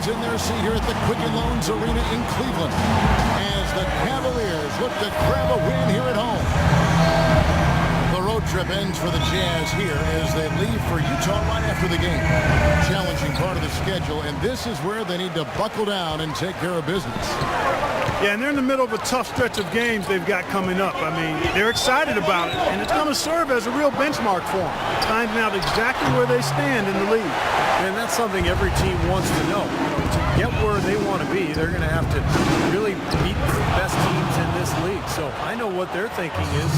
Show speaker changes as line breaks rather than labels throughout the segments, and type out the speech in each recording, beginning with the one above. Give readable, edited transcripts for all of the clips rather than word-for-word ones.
fans in their seat here at the Quicken Loans Arena in Cleveland as the Cavaliers look to grab a win here at home. The road trip ends for the Jazz here as they leave for Utah right after the game. Challenging part of the schedule, and this is where they need to buckle down and take care of business.
Yeah, and they're in the middle of a tough stretch of games they've got coming up. I mean, they're excited about it, and it's going to serve as a real benchmark for them, finding out exactly where they stand in the league.
And that's something every team wants to know. To get where they want to be, they're going to have to really beat the best teams in this league. So I know what they're thinking is,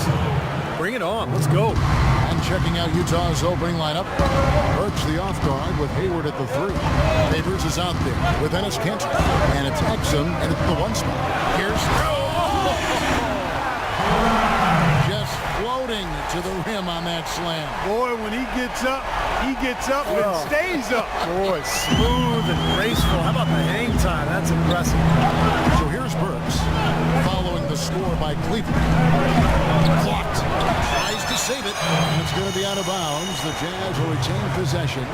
bring it on. Let's go.
And checking out Utah's opening lineup, Burks the off guard with Hayward at the 3. Favors is out there with Ennis Cantor. And it's Exum and it's the 1 spot. Here's just floating to the rim on that slam.
Boy, when he gets up and stays up.
Boy, smooth and graceful. How about the hang time? That's impressive.
So here's Burks following the score by Cleveland. Blocked. Tries to save it. And it's going to be out of bounds. The Jazz will retain possession.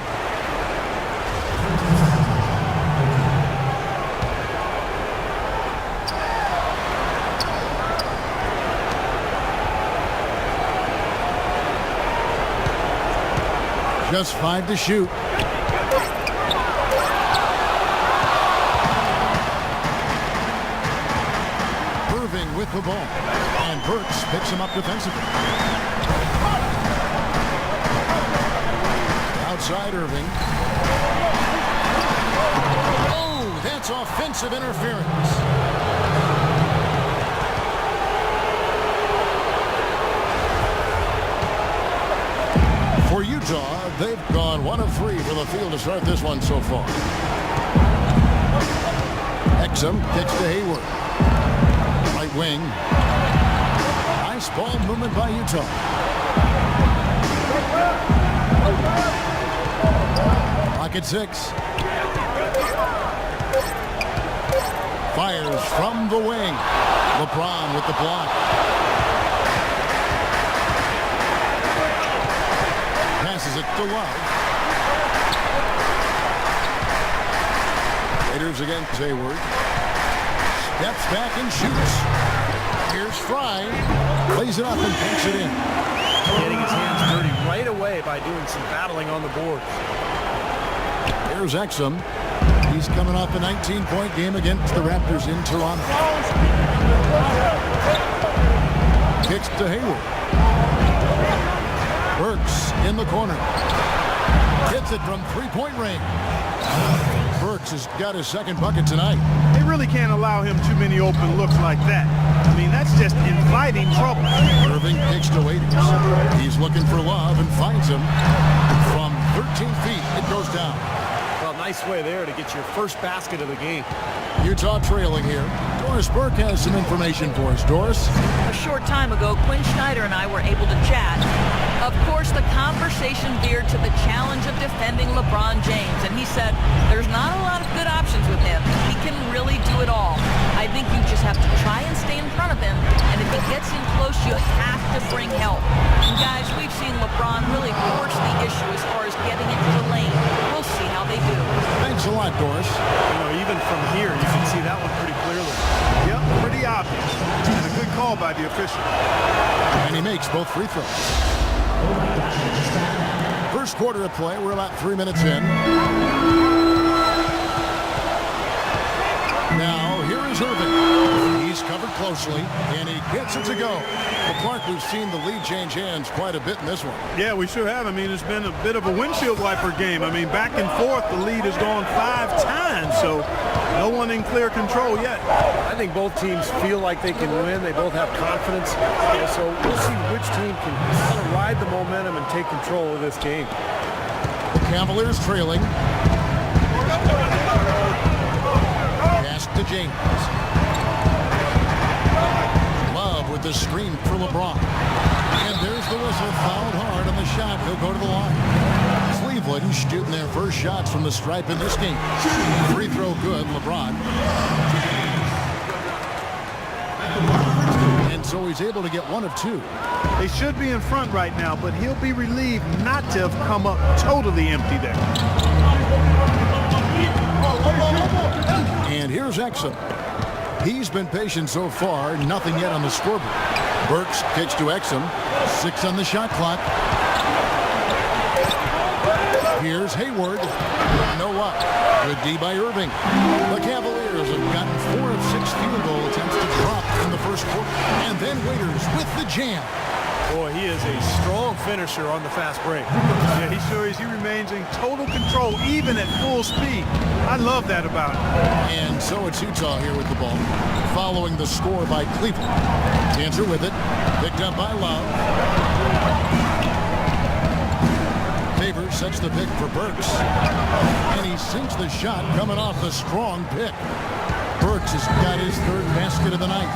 Just 5 to shoot. Irving with the ball. And Burks picks him up defensively. Outside Irving. Oh, that's offensive interference. For Utah, they've gone 1 of 3 from the field to start this one so far. Exum kicks to Hayward. Right wing. Nice ball movement by Utah. Pocket 6. Fires from the wing. LeBron with the block. Passes it to Love. Raiders against Hayward. Steps back and shoots. Here's Fry. Plays it up and punks it in.
Getting his hands dirty right away by doing some battling on the board.
Here's Exum. He's coming off a 19-point game against the Raptors in Toronto. Kicks to Hayward. Burks in the corner. Hits it from 3-point range. Burks has got his second bucket tonight.
They really can't allow him too many open looks like that. I mean, that's just inviting trouble.
Irving kicks to Waiters. He's looking for Love and finds him. From 13 feet, it goes down.
Well, nice way there to get your first basket of the game.
Utah trailing here. Doris Burke has some information for us. Doris?
A short time ago, Quinn Snyder and I were able to chat. Of course, the conversation veered to the challenge of defending LeBron James, and he said there's not a lot of good options with him. He can really do it all. I think you just have to try and stay in front of him, and if he gets in close, you have to bring help. And guys, we've seen LeBron really force the issue as far as getting into the lane. We'll see how they do.
Thanks a lot, Doris.
You know, even from here, you can see that one pretty clearly. Yep, pretty obvious. And a good call by the official.
And he makes both free throws. First quarter of play. We're about 3 minutes in. Now, here is Irving. He's covered closely, and he gets it to go. Well, Clark, we've seen the lead change hands quite a bit in this one.
Yeah, we sure have. I mean, it's been a bit of a windshield wiper game. I mean, back and forth, the lead has gone 5 times, so no one in clear control yet.
I think both teams feel like they can win. They both have confidence. So we'll see which team can kind of ride the momentum and take control of this game.
The Cavaliers trailing. Pass to James. Love with the screen for LeBron. And there's the whistle. Fouled hard on the shot. He'll go to the line. Cleveland shooting their first shots from the stripe in this game. Free throw good, LeBron. And so he's able to get 1 of 2.
They should be in front right now, but he'll be relieved not to have come up totally empty there.
And here's Exum. He's been patient so far, nothing yet on the scoreboard. Burks kicks to Exum, 6 on the shot clock. Here's Hayward, no luck. Good D by Irving. The Cavaliers have gotten 4 of 6 field goal attempts to drop in the first quarter. And then Waiters with the jam.
Boy, he is a strong finisher on the fast break.
Yeah, he sure is. He remains in total control, even at full speed. I love that about him.
And so it's Utah here with the ball, following the score by Cleveland. Dancer with it, picked up by Love. Favors sets the pick for Burks. And he sinks the shot coming off the strong pick. Burks has got his 3rd basket of the night.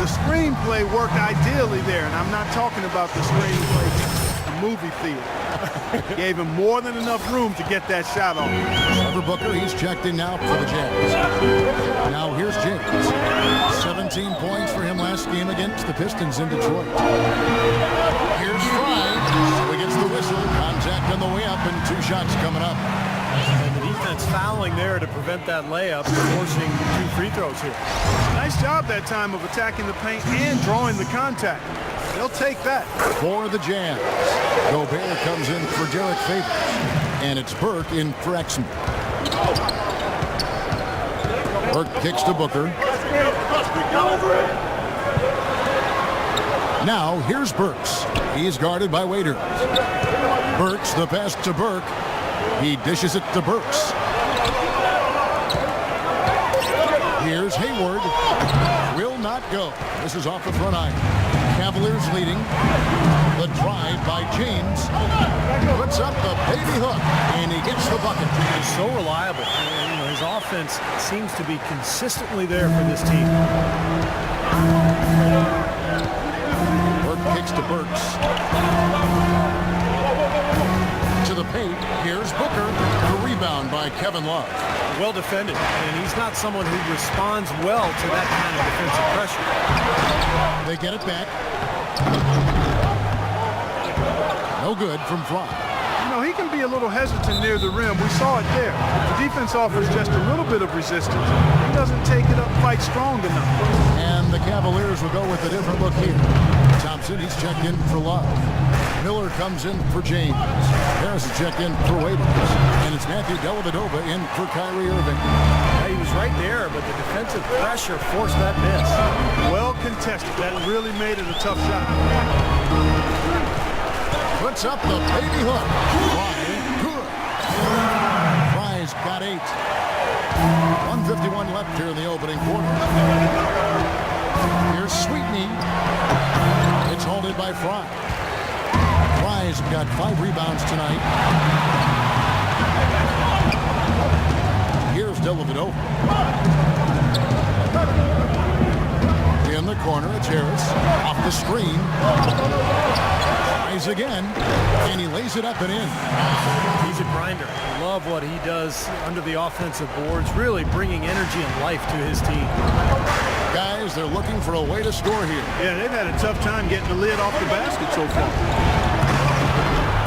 The screenplay worked ideally there, and I'm not talking about the screenplay, the movie theater. Gave him more than enough room to get that shot off.
Trevor Booker, he's checked in now for the Jazz. Now here's James. 17 points for him last game against the Pistons in Detroit. Here's Fry. So he gets the whistle. Contact on the way up, and 2 shots coming up.
And the defense fouling there to prevent that layup, forcing 2 free throws here.
Nice job that time of attacking the paint and drawing the contact. They'll take that.
For the Jazz, Gobert comes in for Derek Favors. And it's Burke in for Exum. Burke kicks to Booker. Now here's Burks. He's guarded by Waiters. Burks, the pass to Burke. He dishes it to Burks. Here's Hayward. Will not go. This is off the front iron. Cavaliers leading. The drive by James. Puts up the baby hook, and he gets the bucket.
He's so reliable. You know, his offense seems to be consistently there for this team.
Burke kicks to Burks. To the paint. Here's Booker. The rebound by Kevin Love.
Well defended, and he's not someone who responds well to that kind of defensive pressure.
They get it back. No good from Fly.
You know, he can be a little hesitant near the rim. We saw it there. The defense offers just a little bit of resistance. He doesn't take it up quite strong enough.
And the Cavaliers will go with a different look here. Thompson, he's checked in for Love. Miller comes in for James. Harris is checked in for Waiters. And it's Matthew Dellavedova in for Kyrie Irving.
Yeah, he was right there, but the defensive pressure forced that miss.
Well contested. That really made it a tough shot.
Puts up the baby hook. Fry, good. Fry's got 8. 1:51 left here in the opening quarter. Here's Sweetney. It's holded by Fry. Fry's got 5 rebounds tonight. Here's Dellavedova. In the corner, it's Harris. Off the screen. Tries again, and he lays it up and in.
He's a grinder. I love what he does under the offensive boards, really bringing energy and life to his team.
Guys, they're looking for a way to score here.
Yeah, they've had a tough time getting the lid off the basket so far.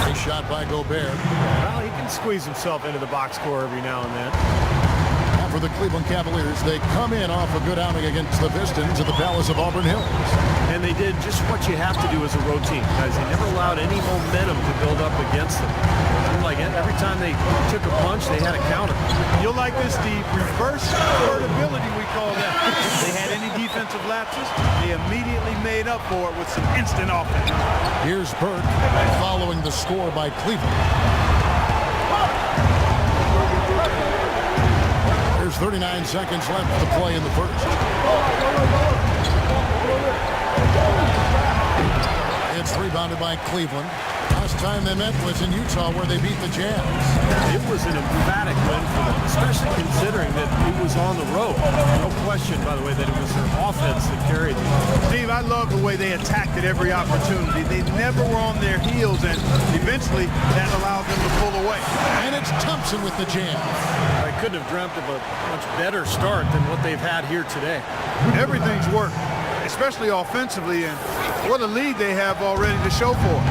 Nice shot by Gobert.
Well, he can squeeze himself into the box score every now and then.
Now for the Cleveland Cavaliers, they come in off a good outing against the Pistons at the Palace of Auburn Hills.
And they did just what you have to do as a road team, guys. They never allowed any momentum to build up against them. Like every time they took a punch, they had a counter.
You'll like this, Steve. Reverse convertibility, we call that. If they had any defensive lapses, they immediately made up for it with some instant offense.
Here's Burke following the score by Cleveland. There's 39 seconds left to play in the first. It's rebounded by Cleveland. Last time they met was in Utah, where they beat the Jazz.
It was an emphatic win for them, especially considering that it was on the road. No question, by the way, that it was their offense that carried them.
Steve, I love the way they attacked at every opportunity. They never were on their heels, and eventually that allowed them to pull away.
And it's Thompson with the jam.
I couldn't have dreamt of a much better start than what they've had here today.
Everything's worked, especially offensively, and what a lead they have already to show for it.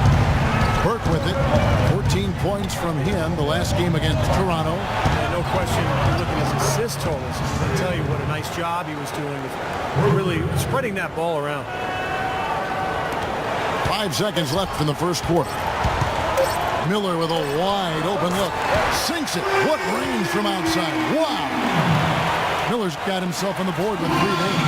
Burke with it. 14 15 points from him the last game against Toronto.
And no question, you look at his assist totals. I'll tell you what a nice job he was doing with really spreading that ball around.
5 seconds left in the first quarter. Miller with a wide open look. Sinks it. What range from outside. Wow. Miller's got himself on the board with 3 days.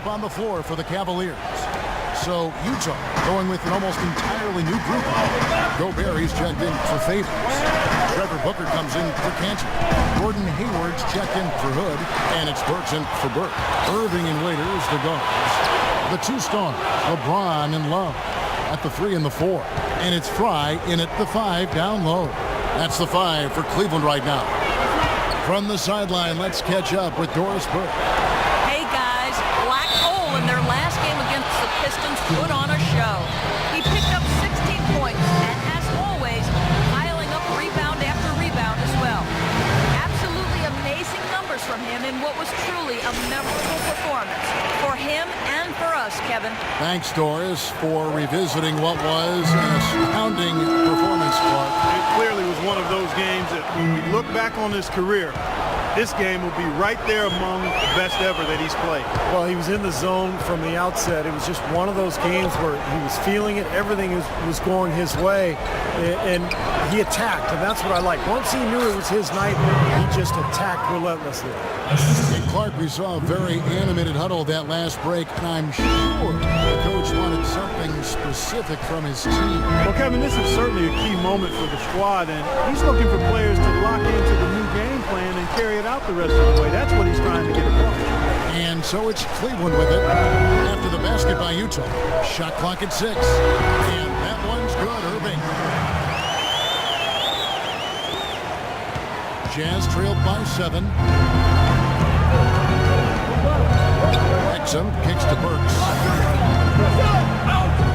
On the floor for the Cavaliers. So Utah going with an almost entirely new group. Gobert, he's checked in for Favors. Trevor Booker comes in for Cantor. Gordon Hayward's checked in for Hood, and it's Burks in for Burke. Irving and Waiters, the guards. The 2 stars, LeBron and Love at the 3 and the 4. And it's Fry in at the 5 down low. That's the 5 for Cleveland right now. From the sideline, let's catch up with Doris Burke.
In their last game against the Pistons, put on a show. He picked up 16 points and, as always, piling up rebound after rebound as well. Absolutely amazing numbers from him in what was truly a memorable performance for him and for us, Kevin.
Thanks, Doris, for revisiting what was an astounding performance, Clark.
It clearly was one of those games that when we look back on his career, this game will be right there among the best ever that he's played.
Well, he was in the zone from the outset. It was just one of those games where he was feeling it. Everything was going his way, and he attacked, and that's what I like. Once he knew it was his night, he just attacked relentlessly.
And Clark, we saw a very animated huddle that last break, and I'm sure the coach wanted something specific from his team.
Well, Kevin, this is certainly a key moment for the squad, and he's looking for players to lock into the new game plan and carry it out the rest of the way. That's what he's trying to get across.
And so it's Cleveland with it after the basket by Utah. Shot clock at 6. And that one's good, Irving. Jazz trailed by 7. Exum kicks to Burks.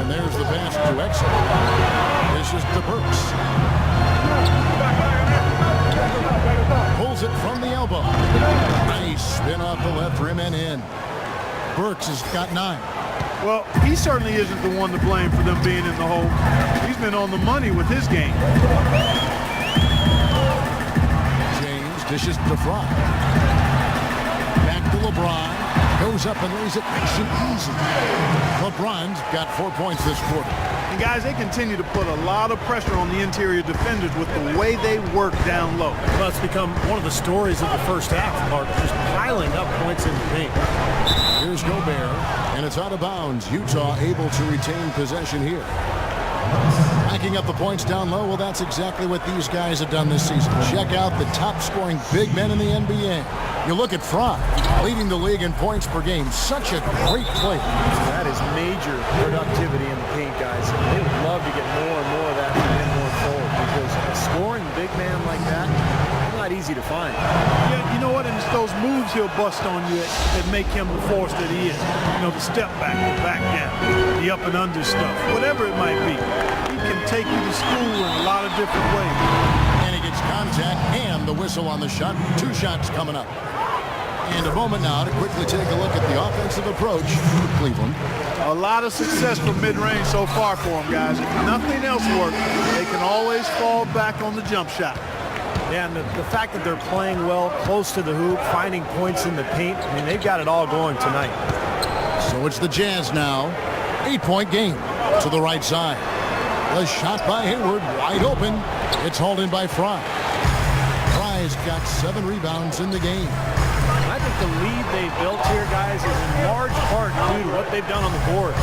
And there's the pass to Exum. This is to Burks. Pulls it from the elbow. Nice spin off the left rim and in. Burks has got 9.
Well, he certainly isn't the one to blame for them being in the hole. He's been on the money with his game.
James dishes to Fry. Back to LeBron. Goes up and lays it nice and easy. LeBron's got 4 points this quarter.
And guys, they continue to put a lot of pressure on the interior defenders with the way they work down low.
Well, it's become one of the stories of the first half, Mark, just piling up points in the paint.
Here's Gobert, and it's out of bounds. Utah able to retain possession here. Backing up the points down low, well, that's exactly what these guys have done this season. Check out the top-scoring big men in the NBA. You look at Fry, leading the league in points per game. Such a great play.
That is major productivity in the paint, guys. They would love to get more and more of that from him going forward, because a scoring big man like that, not easy to find.
Yeah, you know what? And it's those moves he'll bust on you that make him the force that he is. You know, the step back, the back down, the up and under stuff, whatever it might be. He can take you to school in a lot of different ways.
And he gets contact and the whistle on the shot. 2 shots coming up. And a moment now to quickly take a look at the offensive approach for Cleveland.
A lot of success from mid-range so far for them, guys. If nothing else works, they can always fall back on the jump shot.
Yeah, and the fact that they're playing well close to the hoop, finding points in the paint, I mean, they've got it all going tonight.
So it's the Jazz now. 8-point game to the right side. The shot by Hayward, wide open. It's hauled in by Fry. Fry's got 7 rebounds in the game.
I think the lead they built here, guys, is in large part due to what they've done on the board.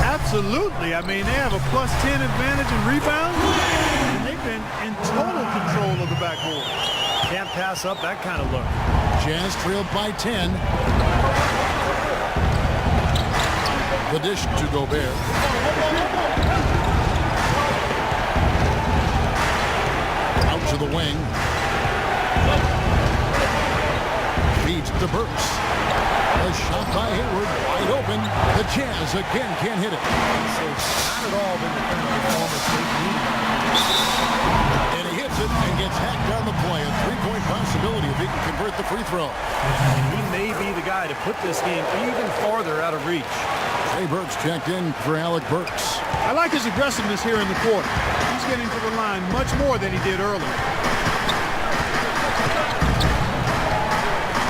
Absolutely. I mean, they have a +10 advantage in rebounds, and they've been in total control of the backboard.
Can't pass up that kind of look.
Jazz trailed by 10. The dish to Gobert. Out to the wing. Feeds to Burks. A shot by Hayward, wide open. The Jazz again can't hit it.
So not at all been the kind of performance they need.
And he hits it and gets hacked on the play. A three-point possibility if he can convert the free throw.
And he may be the guy to put this game even farther out of reach.
Jay Burks checked in for Alec Burks.
I like his aggressiveness here in the quarter. He's getting to the line much more than he did earlier.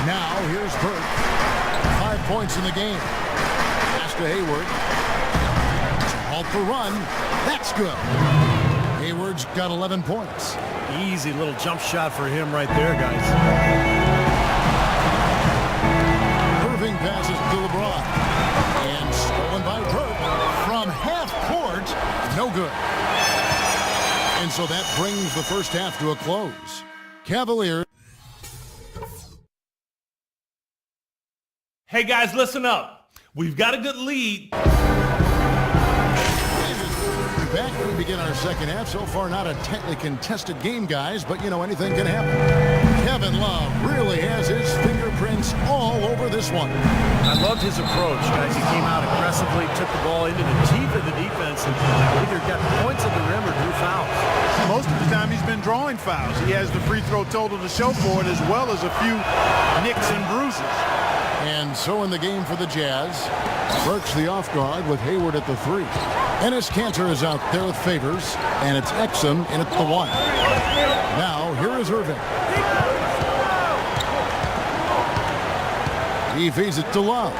Now, here's Burke. 5 points in the game. Pass to Hayward. All for run. That's good. Hayward's got 11 points.
Easy little jump shot for him right there, guys.
Irving passes to LeBron. And stolen by Burke from half court. No good. And so that brings the first half to a close. Cavaliers.
Hey guys, listen up. We've got a good lead.
Back we begin our second half. So far, not a tightly contested game, guys, but, you know, anything can happen. Kevin Love really has his fingerprints all over this one.
I loved his approach, guys. He came out aggressively, took the ball into the teeth of the defense, and either got points at the rim or drew fouls.
Most of the time he's been drawing fouls. He has the free throw total to show for it, as well as a few nicks and bruises.
And so in the game for the Jazz, Burks the off guard with Hayward at the 3. Enes Kanter is out there with Favors, and it's Exum in at the 1. Now, here is Irving. He feeds it to Love.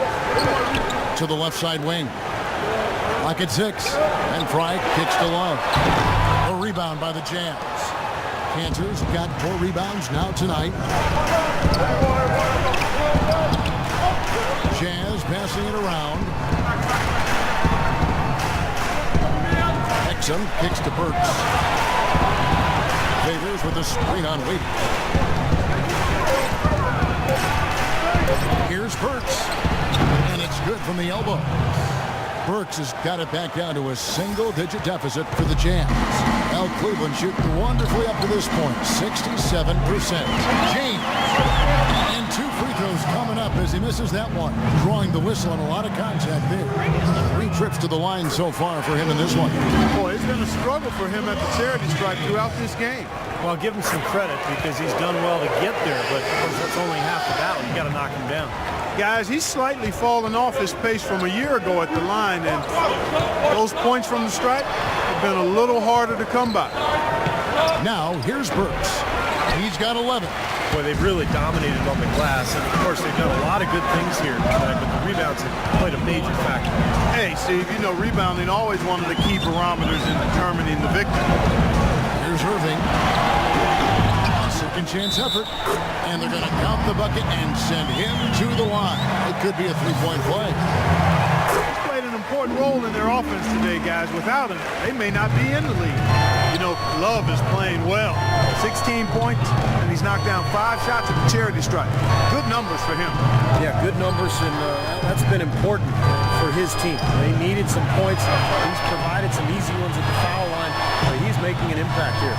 To the left side wing. Lock at 6. And Fry kicks to Love. A rebound by the Jazz. Kanter's got 4 rebounds now tonight. Jazz passing it around. Exum kicks to Burks. Favors with a screen on Waiters. Here's Burks. And it's good from the elbow. Burks has got it back down to a single-digit deficit for the Jazz. Now Cleveland shooting wonderfully up to this point, 67%. James. And 2 free throws coming up as he misses that one. Drawing the whistle and a lot of contact there. 3 trips to the line so far for him in this one.
Boy, it's been a struggle for him at the charity stripe throughout this game.
Well, give him some credit because he's done well to get there, but of course that's only half the battle. You got to knock him down.
Guys, he's slightly fallen off his pace from a year ago at the line, and those points from the stripe have been a little harder to come by.
Now, here's Burks. He's got 11.
Boy, they've really dominated on the glass, and of course they've done a lot of good things here tonight, but the rebounds have played a major factor.
Hey, Steve, you know rebounding always one of the key barometers in determining the victory.
Here's Irving. Second chance effort. And they're going to count the bucket and send him to the line. It could be a 3-point play.
He's played an important role in their offense today, guys. Without him, they may not be in the league. You know, Love is playing well. 16 points, and he's knocked down 5 shots at the charity stripe. Good numbers for him.
Yeah, good numbers, and that's been important for his team. They needed some points. He's provided some easy ones at the foul line, but he's making an impact here.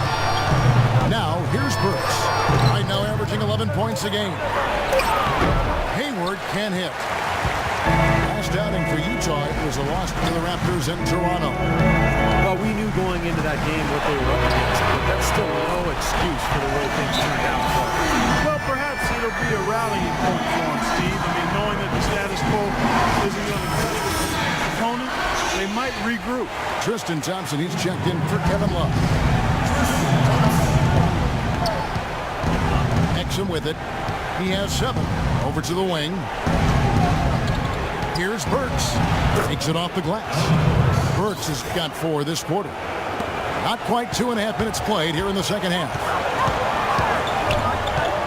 Now, here's Burks. Right now averaging 11 points a game. Hayward can hit. Last outing for Utah, it was a loss to the Raptors in Toronto.
Well, we knew going into that game what they were up against, but that's still no excuse for the way things turned out.
Well, perhaps it'll be a rallying point for him, Steve. I mean, knowing that the status quo isn't going to be the opponent, they might regroup.
Tristan Thompson, he's checked in for Kevin Love. Exum with it. He has 7. Over to the wing. Here's Burks. Takes it off the glass. Burks has got 4 this quarter. Not quite 2.5 minutes played here in the second half.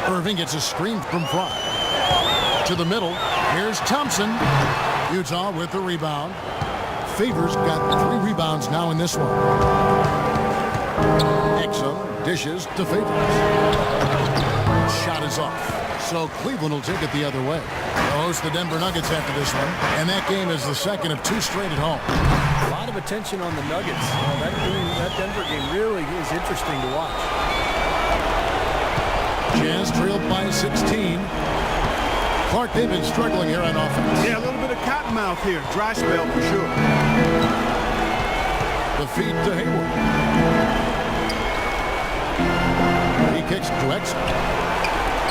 Irving gets a screen from Fry. To the middle. Here's Thompson. Utah with the rebound. Favors got 3 rebounds now in this one. Exum dishes to Favors. Shot is off. So Cleveland will take it the other way. They'll host the Denver Nuggets after this one. And that game is the second of 2 straight at home.
A lot of attention on the Nuggets. That Denver game really is interesting to watch.
Jazz trailed by 16. Clark, they've been struggling here on offense.
Yeah, a little bit of cottonmouth here. Dry spell for sure.
The feed to Hayward. kicks to Exum.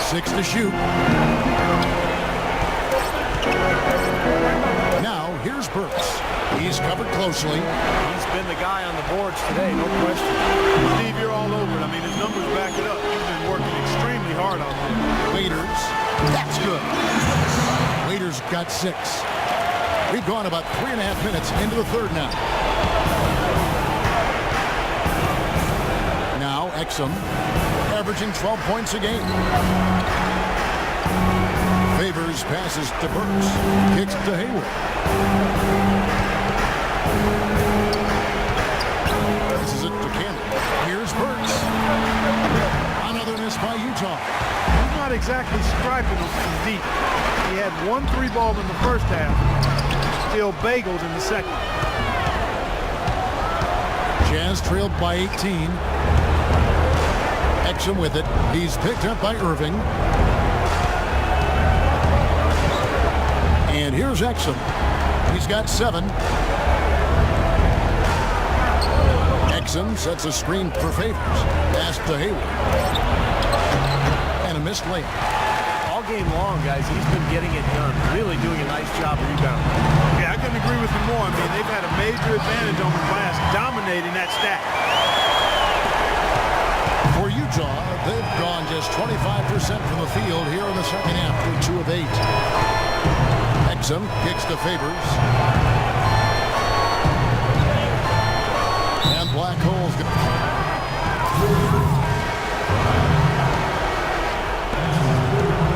6 to shoot. Now, here's Burks. He's covered closely.
He's been the guy on the boards today, no question.
Steve, you're all over it. I mean, his numbers back it up. He's been working extremely hard out there.
Waiters. That's good. Waiters got 6. We've gone about 3.5 minutes into the third now. Now, Exum averaging 12 points a game. Favors passes to Burks. Kicks to Hayward. This is it to Cannon. Here's Burks. Another miss by Utah.
He's not exactly striping them from deep. He had 1 3-ball in the first half. Still bageled in the second.
Jazz trailed by 18. Exum with it. He's picked up by Irving. And here's Exum. He's got 7. Exum sets a screen for Favors. Pass to Hayward. And a missed layup.
All game long, guys, he's been getting it done. Really doing a nice job rebounding.
Yeah, I couldn't agree with him more. I mean, they've had a major advantage on the glass, dominating that stack.
For Utah, they've gone just 25% from the field here in the second half through 2 of 8. Exum kicks to Favors. And Black Hole's good.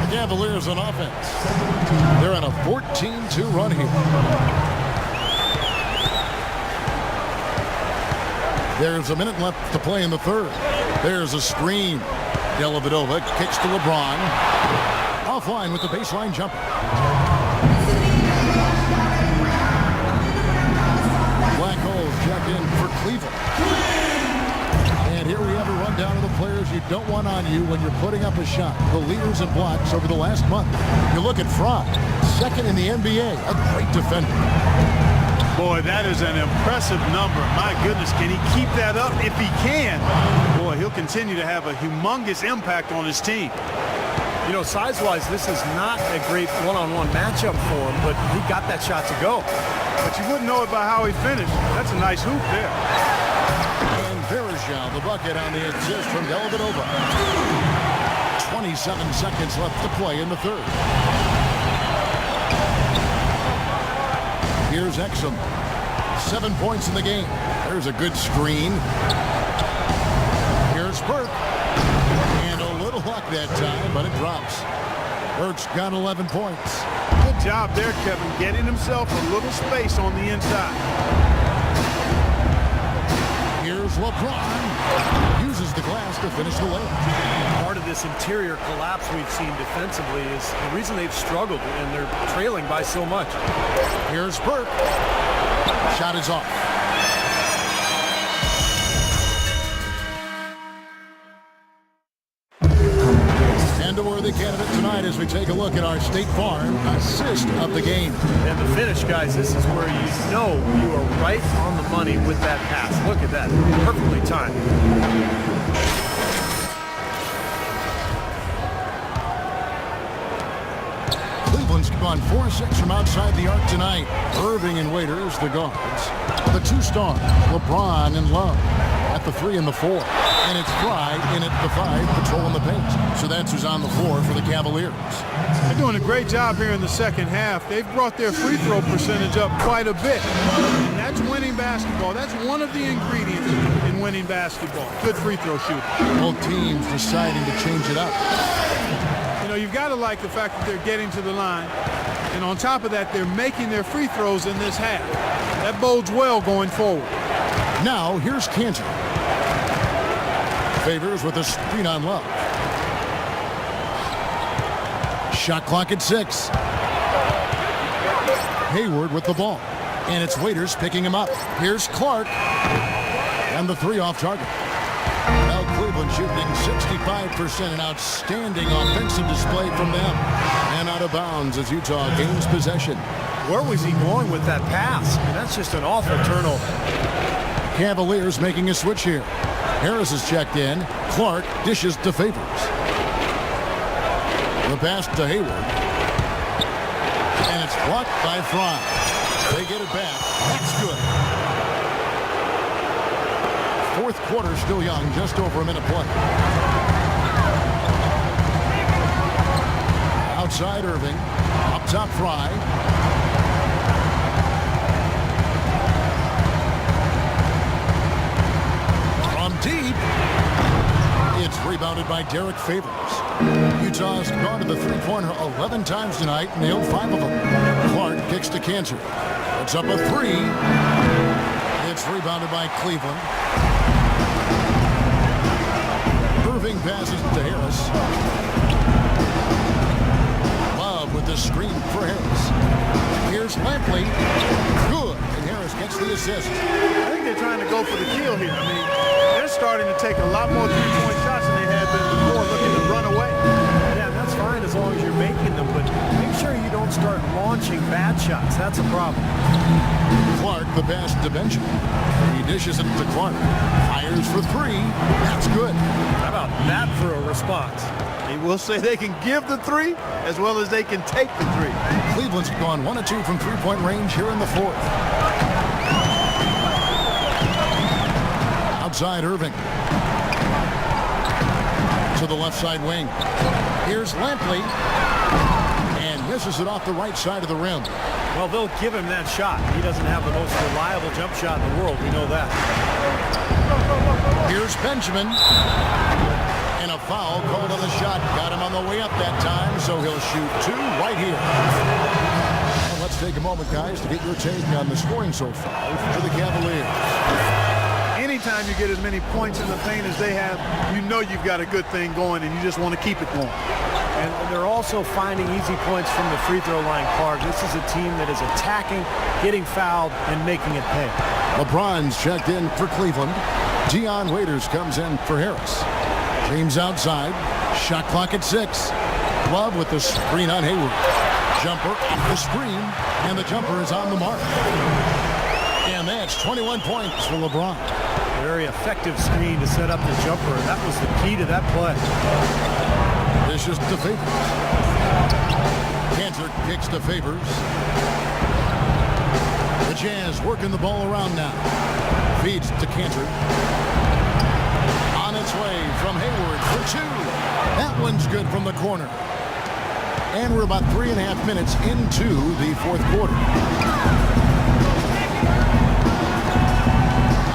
The Cavaliers on offense. They're on a 14-2 run here. There's a minute left to play in the third. There's a screen. Dellavedova kicks to LeBron. Offline with the baseline jumper. Black Hole's checked in for Cleveland. And here we have a rundown of the players you don't want on you when you're putting up a shot. The leaders in blocks over the last month. You look at Fry, second in the NBA, a great defender.
Boy, that is an impressive number. My goodness, can he keep that up? If he can, boy, he'll continue to have a humongous impact on his team.
You know, size-wise, this is not a great one-on-one matchup for him, but he got that shot to go.
But you wouldn't know it by how he finished. That's a nice hoop there.
And Verajal, the bucket on the assist from Dellavedova. 27 seconds left to play in the third. Here's Exum. 7 points in the game. There's a good screen. Here's Burke. And a little luck that time, but it drops. Burke's got 11 points.
Good job there, Kevin, getting himself a little space on the inside.
Here's LeBron. Uses the glass to finish the layup.
Part of this interior collapse we've seen defensively is the reason they've struggled, and they're trailing by so much.
Here's Burke. Shot is off. And a worthy candidate tonight as we take a look at our State Farm assist of the game.
And the finish, guys, this is where you know you are right on the money with that pass. Look at that. Perfectly timed.
Cleveland's gone 4-6 from outside the arc tonight. Irving and Waiters, the guards. The 2 stars, LeBron and Love, at the 3 and the 4. And it's Fry in at the 5, patrolling the paint. So that's who's on the floor for the Cavaliers.
They're doing a great job here in the second half. They've brought their free throw percentage up quite a bit. And that's winning basketball. That's one of the ingredients in winning basketball. Good free throw shooting.
Both teams deciding to change it up.
You know, you've got to like the fact that they're getting to the line. And on top of that, they're making their free throws in this half. That bodes well going forward.
Now, here's Cantor. Favors with a screen on Love. Shot clock at 6. Hayward with the ball. And it's Waiters picking him up. Here's Clark. And the 3 off target. Well, Cleveland shooting 65%, an outstanding offensive display from them. And out of bounds as Utah gains possession.
Where was he going with that pass? I mean, that's just an awful turnover.
Cavaliers making a switch here. Harris is checked in. Clark dishes to Favors. The pass to Hayward. And it's blocked by Fry. They get it back. That's good. Fourth quarter still young, just over a minute play. Outside Irving. Up top Fry. From deep. It's rebounded by Derek Favors. Utah's gone to the three-pointer 11 times tonight, nailed 5 of them. Clark kicks to Cantor. Puts up a 3. It's rebounded by Cleveland. Irving passes to Harris. Love with the screen for Harris. Here's Lampley. Good. And Harris gets the assist.
I think they're trying to go for the kill here. I mean, they're starting to take a lot more three-point shots than they had been before, looking to run away.
Yeah, that's fine as long as you're making them, but make sure you don't start launching bad shots. That's a problem.
Clark, the pass to Benjamin. He dishes it to Clark. Fires for 3. That's good.
How about that for a response?
They will say they can give the 3 as well as they can take the 3.
Cleveland's gone 1 of 2 from three-point range here in the fourth. Outside Irving. To the left side wing. Here's Lampley. And misses it off the right side of the rim.
Well, they'll give him that shot. He doesn't have the most reliable jump shot in the world. We know that.
Here's Benjamin. And a foul called on the shot. Got him on the way up that time, so he'll shoot 2 right here. Well, let's take a moment, guys, to get your take on the scoring so far for the Cavaliers.
Anytime you get as many points in the paint as they have, you know you've got a good thing going and you just want to keep it going.
And they're also finding easy points from the free throw line, Clark. This is a team that is attacking, getting fouled, and making it pay.
LeBron's checked in for Cleveland. Dion Waiters comes in for Harris. James outside. Shot clock at 6. Love with the screen on Hayward. Jumper off the screen, and the jumper is on the mark. And that's 21 points for LeBron.
Very effective screen to set up the jumper. That was the key to that play.
Dishes to Favors. Cantor kicks to Favors. The Jazz working the ball around now. Feeds to Cantor. On its way from Hayward for 2. That one's good from the corner. And we're about 3.5 minutes into the fourth quarter.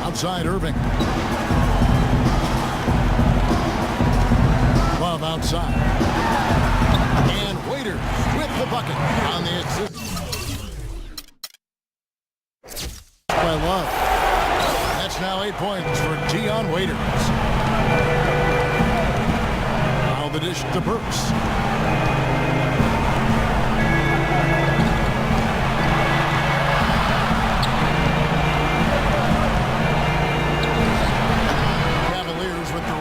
Outside Irving. Love outside. And Waiters with the bucket on the assist. By Love. That's now 8 points for Dion Waiters. Now the dish to Burks.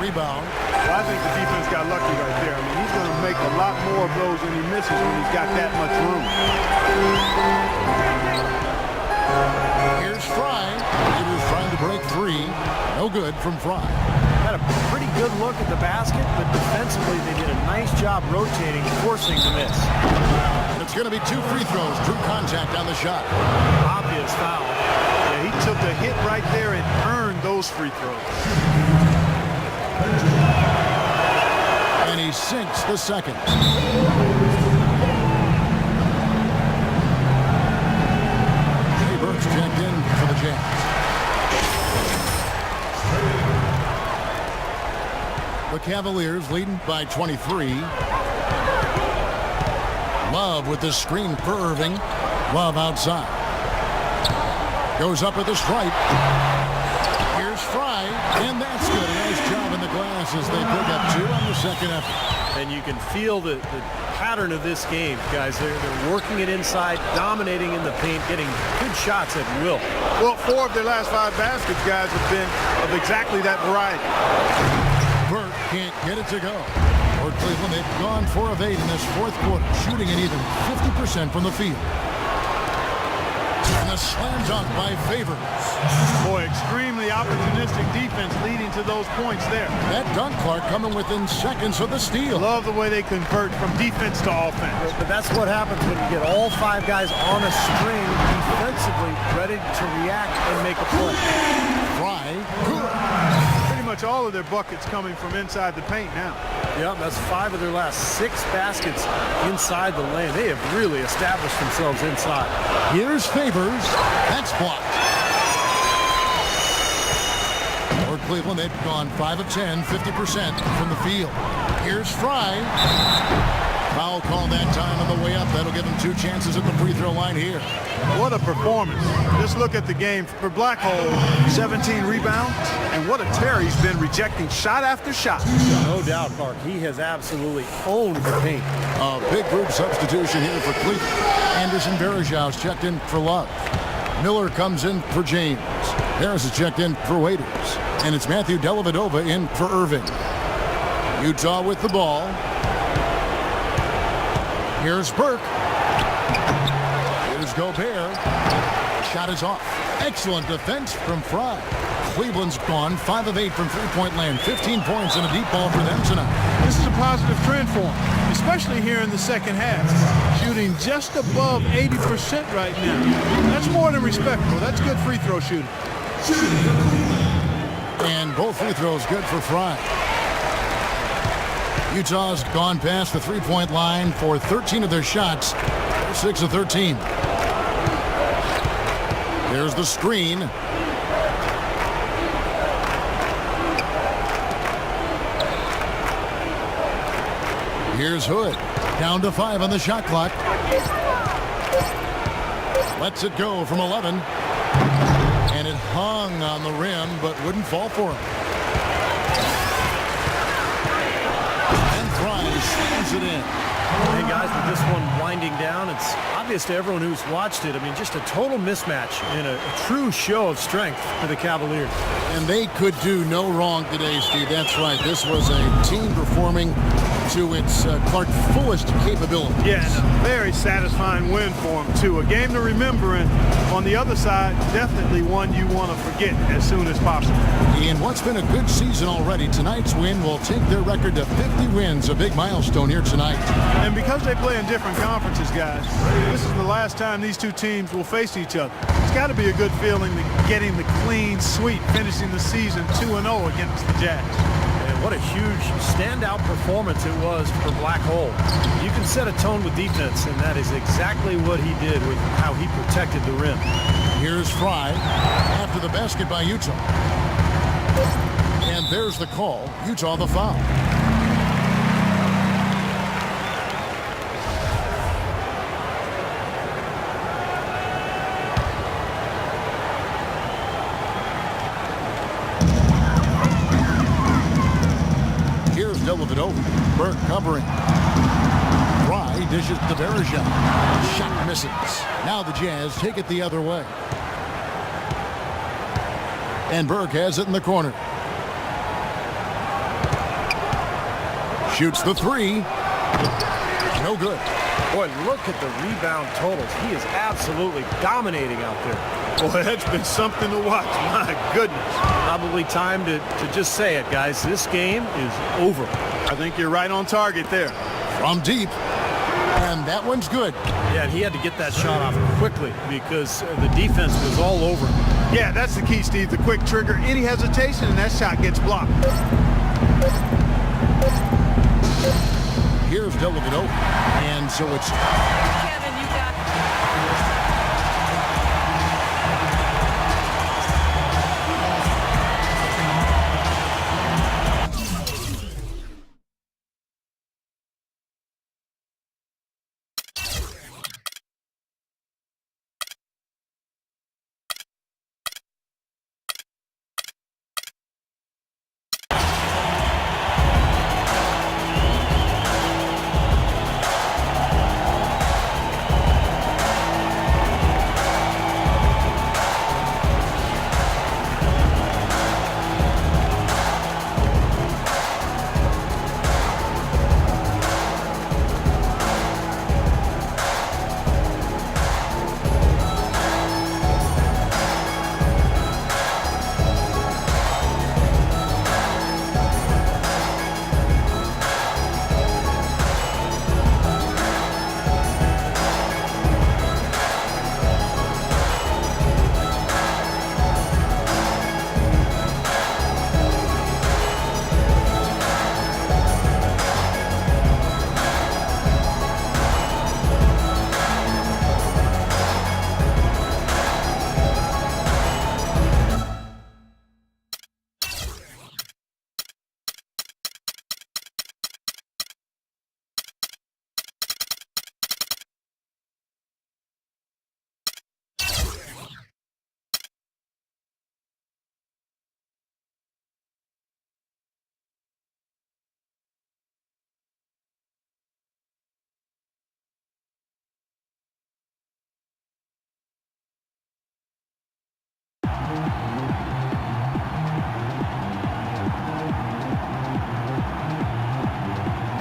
Rebound.
Well, I think the defense got lucky right there. I mean, he's going to make a lot more of those than he misses when he's got that much room.
Here's Fry. He was trying to break 3. No good from Fry.
Had a pretty good look at the basket, but defensively they did a nice job rotating, forcing the miss.
And it's going to be 2 free throws. Drew contact on the shot.
Obvious foul.
Yeah, he took the hit right there and earned those free throws.
And he sinks the second. Jay Burks checked in for the Jazz. The Cavaliers leading by 23. Love with the screen for Irving. Love outside. Goes up with the stripe. Here's Fry, and that's good. A nice job in the glass as they pick up 2 on the second effort.
And you can feel the pattern of this game, guys. They're working it inside, dominating in the paint, getting good shots at will.
Well, 4 of their last 5 baskets, guys, have been of exactly that variety.
Burke can't get it to go. For Cleveland, they've gone 4 of 8 in this fourth quarter, shooting at even 50% from the field. And a slam dunk by Favors.
Boy, extremely opportunistic defense leading to those points there.
That dunk, Clark, coming within seconds of the steal.
Love the way they convert from defense to offense.
But that's what happens when you get all 5 guys on a string defensively, ready to react and make a play.
Fry, good.
Pretty much all of their buckets coming from inside the paint now.
Yeah, that's 5 of their last 6 baskets inside the lane. They have really established themselves inside.
Here's Favors. That's blocked. For Cleveland, they've gone 5 of 10, 50% from the field. Here's Fry. Foul call that time on the way up. That'll give him 2 chances at the free throw line here.
What a performance. Just look at the game. For Blackhole, 17 rebounds, and what a tear he's been, rejecting shot after shot.
No doubt, Clark. He has absolutely owned the paint.
A big group substitution here for Cleveland. Anderson Varejau's checked in for Love. Miller comes in for James. Harris is checked in for Waiters. And it's Matthew Dellavedova in for Irving. Utah with the ball. Here's Burke. Here's Gobert. Shot is off. Excellent defense from Fry. Cleveland's gone 5 of 8 from three-point land. 15 points and a deep ball for them tonight.
This is a positive trend for him, especially here in the second half. Shooting just above 80% right now. That's more than respectable. That's good free throw shooting.
And both free throws good for Fry. Utah's gone past the three-point line for 13 of their shots. 6 of 13. There's the screen. Here's Hood. Down to 5 on the shot clock. Lets it go from 11. And it hung on the rim, but wouldn't fall for him. And Fry slams it in.
Hey guys, with this one winding down, it's obvious to everyone who's watched it. I mean, just a total mismatch and a true show of strength for the Cavaliers.
And they could do no wrong today, Steve. That's right. This was a team performing to its Clark fullest capability.
Yeah, and a very satisfying win for them, too. A game to remember, and on the other side, definitely one you want to forget as soon as possible.
In what's been a good season already, tonight's win will take their record to 50 wins, a big milestone here tonight.
And because they play in different conferences, guys, this is the last time these two teams will face each other. It's got to be a good feeling getting the clean sweep, finishing the season 2-0 against the Jazz.
What a huge standout performance it was for Black Hole. You can set a tone with defense, and that is exactly what he did with how he protected the rim.
Here's Fry after the basket by Utah. And there's the call. Utah the foul. Dellavedova. Burke covering. Fry dishes to Varejao. Shot misses. Now the Jazz take it the other way. And Burke has it in the corner. Shoots the 3. No good.
Boy, look at the rebound totals. He is absolutely dominating out there.
Boy, that's been something to watch. My goodness.
Probably time to just say it, guys. This game is over.
I think you're right on target there.
From deep. And that one's good.
Yeah, and he had to get that shot off quickly because the defense was all over him.
Yeah, that's the key, Steve. The quick trigger. Any hesitation, and that shot gets blocked.
Here's Dellavedova. And so it's...
Kevin, you got...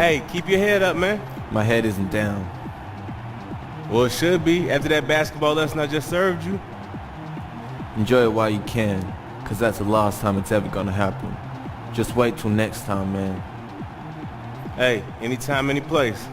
Hey, keep your head up, man.
My head isn't down.
Well, it should be after that basketball lesson I just served you.
Enjoy it while you can, cause that's the last time it's ever gonna happen. Just wait till next time, man.
Hey, anytime, any place.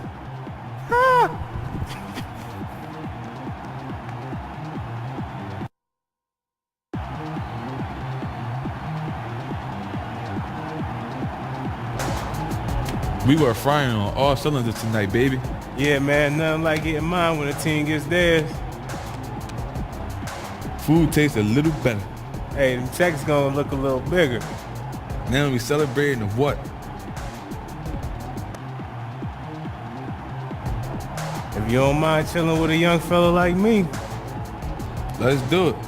We were firing on all cylinders tonight, baby.
Yeah, man, nothing like getting mine when a team gets theirs.
Food tastes a little better.
Hey, the check's gonna look a little bigger.
Now we celebrating what?
If you don't mind chilling with a young fella like me.
Let's do it.